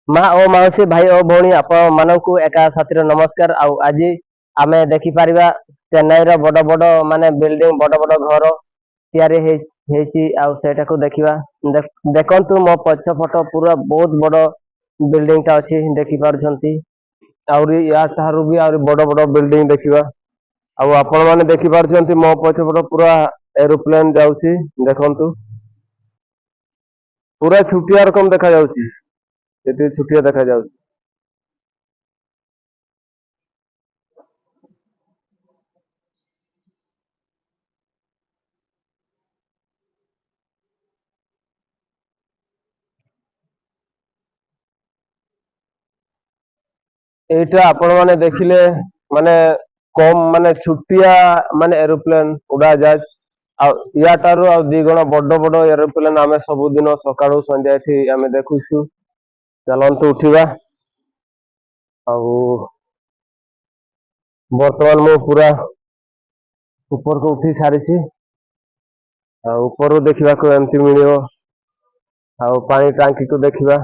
ମା ଓ ମାଉସୀ ଭାଇ ଓ ଭଉଣୀ ଆପଣ ମାନଙ୍କୁ ଏକା ସାଥିରେ ନମସ୍କାର। ଆଉ ଆଜି ଆମେ ଦେଖିପାରିବା ଚେନ୍ନାଇର ବଡ ବଡ ମାନେ ବିଲ୍ଡିଂ ବଡ ବଡ ଘର ତିଆରି ହେଇଛି ଆଉ ସେଇଟାକୁ ଦେଖିବା। ଦେଖନ୍ତୁ ମୋ ପଛ ପଟ ପୁରା ବହୁତ ବଡ ବିଲ୍ଡିଂ ଟା ଅଛି ଦେଖିପାରୁଛନ୍ତି। ଆହୁରି ୟା ଠାରୁ ବି ଆହୁରି ବଡ ବଡ ବିଲ୍ଡିଂ ଦେଖିବା। ଆଉ ଆପଣ ମାନେ ଦେଖିପାରୁଛନ୍ତି ମୋ ପଛପଟ ପୁରା ଏରୋପ୍ଲେନ ଯାଉଛି ଦେଖନ୍ତୁ। ପୁରା ଛୁଟିଆ ରକମ ଦେଖାଯାଉଛି। ସେଠି ଛୁଟିଆ ଦେଖାଯାଉଛି। ଏଇଟା ଆପଣ ମାନେ ଦେଖିଲେ ମାନେ କମ ମାନେ ଛୁଟିଆ ମାନେ ଏରୋପ୍ଲେନ ଉଡାଜାହାଜ। ଆଉ ୟା ଠାରୁ ଆଉ ଦି ଗୁଣ ବଡ ବଡ ଏରୋପ୍ଲେନ ଆମେ ସବୁଦିନ ସକାଳୁ ସନ୍ଧ୍ୟା ଏଠି ଆମେ ଦେଖୁଛୁ। ଚାଲନ୍ତୁ ଉଠିବା। ଆଉ ବର୍ତ୍ତମାନ ମୁଁ ପୁରା ଉପରକୁ ଉଠି ସାରିଛି। ଆଉ ଉପରୁ ଦେଖିବାକୁ ଏମିତି ମିଳିବ। ଆଉ ପାଣି ଟାଙ୍କିକୁ ଦେଖିବା।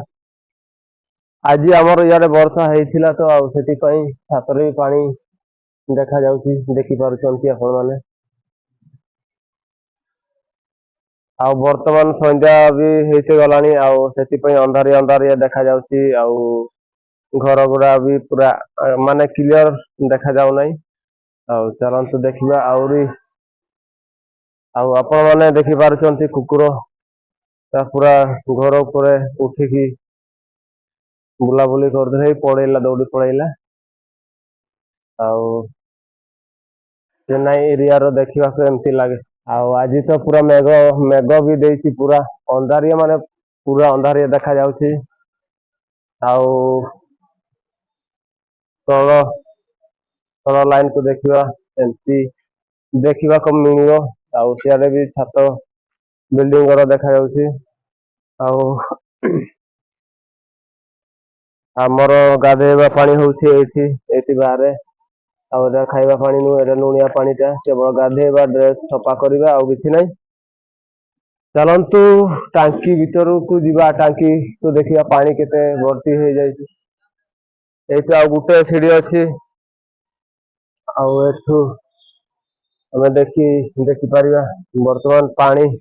ଆଜି ଆମର ଇଆଡେ ବର୍ଷା ହେଇଥିଲା ତ ଆଉ ସେଥିପାଇଁ ଛାତରେ ବି ପାଣି ଦେଖାଯାଉଛି ଦେଖିପାରୁଛନ୍ତି ଆପଣ ମାନେ। ଆଉ ବର୍ତ୍ତମାନ ସନ୍ଧ୍ୟା ବି ହେଇତେ ଗଲାଣି ଆଉ ସେଥିପାଇଁ ଅନ୍ଧାରିଆ ଅନ୍ଧାରିଆ ଦେଖାଯାଉଛି। ଆଉ ଘର ଗୁଡା ବି ପୁରା ମାନେ କ୍ଲିଅର ଦେଖା ଯାଉ ନାହିଁ। ଆଉ ଚାଲନ୍ତୁ ଦେଖିବା ଆହୁରି। ଆଉ ଆପଣ ମାନେ ଦେଖିପାରୁଛନ୍ତି କୁକୁର ତା ପୁରା ଘର ଉପରେ ଉଠିକି ବୁଲାବୁଲି କରିଦେଇ ପଳେଇଲା ଦୌଡି ପଳେଇଲା। ଆଉ ଚେନ୍ନାଇ ଏରିଆ ର ଦେଖିବାକୁ ଏମିତି ଲାଗେ। ଆଉ ଆଜି ତ ପୁରା ମେଘ ବି ଦେଇଛି ପୁରା ଅନ୍ଧାରିଆ ମାନେ ପୁରା ଅନ୍ଧାରିଆ ଦେଖା ଯାଉଛି। ଆଉ ତଳ ତଳ ଲାଇନ କୁ ଦେଖିବା ଏମିତି ଦେଖିବାକୁ ମିଳିବ। ଆଉ ସିଆଡେ ବି ଛାତ ବିଲ୍ଡିଂ ଘର ଦେଖାଯାଉଛି। ଆଉ ଆମର ଗାଧୋଇବା ପାଣି ହଉଛି ଏଇଠି ବାହାରେ। ଆଉ ଏଟା ଖାଇବା ପାଣି ନୁହେଁ ଏଟା ଲୁଣିଆ ପାଣି ଟା କେବଳ ଗାଧୋଇବା ଡ୍ରେସ ସଫା କରିବା ଆଉ କିଛି ନାହିଁ। ଚାଲନ୍ତୁ ଟାଙ୍କି ଭିତରକୁ ଯିବା ଟାଙ୍କିକୁୁ ଦେଖିବା ପାଣି କେତେ ଭର୍ତ୍ତି ହେଇଯାଇଛି। ଏଇଠୁ ଆଉ ଗୋଟେ ସିଢି ଅଛି। ଆଉ ଏଠୁ ଆମେ ଦେଖିପାରିବା ବର୍ତ୍ତମାନ ପାଣି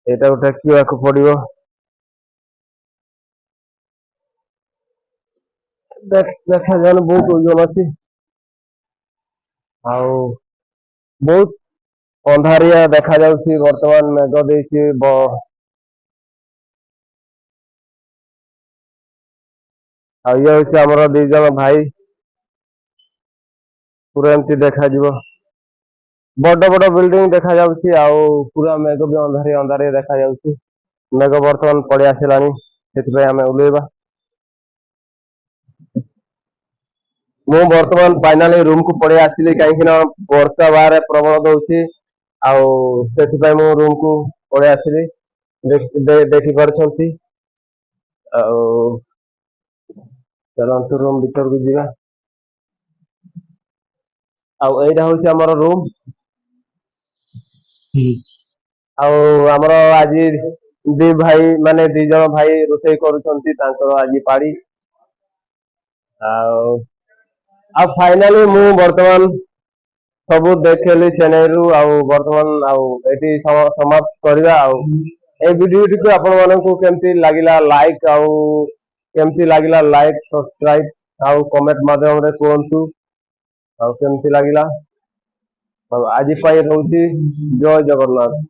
ଏଇଟାକୁ ଟେକିବାକୁ ପଡିବ। ଦେଖାଯାଉନି ବହୁତ ଓଜନ ଅଛି। ଆଉ ବହୁତ ଅନ୍ଧାରିଆ ଦେଖା ଯାଉଛି ବର୍ତ୍ତମାନ ମେଘ ଦେଇଛି ଆଉ ଇଏ ହଉଛି ଆମର ଦି ଜଣ ଭାଇ। ପୁରା ଏମିତି ଦେଖାଯିବ। ବଡ ବଡ ବିଲ୍ଡିଂ ଦେଖା ଯାଉଛି ଆଉ ପୁରା ମେଘ ବି ଅନ୍ଧାରିଆ ଅନ୍ଧାରିଆ ଦେଖାଯାଉଛି। ମେଘ ବର୍ତ୍ତମାନ ପଳେଇ ଆସିଲାଣି ସେଥିପାଇଁ ଆମେ ଓହ୍ଲେଇବା। ମୁଁ ବର୍ତ୍ତମାନ ଫାଇନାଲି ରୁମକୁୁ ପଳେଇ ଆସିଲି କାହିଁକି ନା ବର୍ଷା ବାହାରେ ପ୍ରବଳ ଦଉଛି। ଆଉ ସେଥିପାଇଁ ମୁଁ ରୁମକୁୁ ପଳେଇ ଆସିଲି। ଦେଖିପାରୁଛନ୍ତି ଆଉ ଚାଲନ୍ତୁ ରୁମ୍ ଭିତରକୁ ଯିବା। ଆଉ ଏଇଟା ହଉଛି ଆମର ରୁମ୍। ଆଉ ଆମର ଆଜି ଦି ଭାଇ ମାନେ ଦି ଜଣ ଭାଇ ରୋଷେଇ କରୁଛନ୍ତି ତାଙ୍କର ଆଜି ପାଳି। ଆଉ ଆଉ ଫାଇନାଲି ମୁଁ ବର୍ତ୍ତମାନ ସବୁ ଦେଖିଲି ଚେନ୍ନାଇରୁୁ ଆଉ ବର୍ତ୍ତମାନ ଆଉ ଏଠି ସମାପ୍ତ କରିବା ଆଉ। ଏଇ ଭିଡିଓଟିକୁ ଆପଣ ମାନଙ୍କୁ କେମତି ଲାଗିଲା ଲାଇକ୍ ଆଉ କେମିତି ଲାଗିଲା ଲାଇକ୍ ସବସ୍କ୍ରାଇବ ଆଉ କମେଣ୍ଟ ମାଧ୍ୟମରେ କୁହନ୍ତୁ। ଆଉ କେମିତି ଲାଗିଲା ଆଉ ଆଜି ପାଇଁ ରହୁଛି ଜୟ ଜଗନ୍ନାଥ।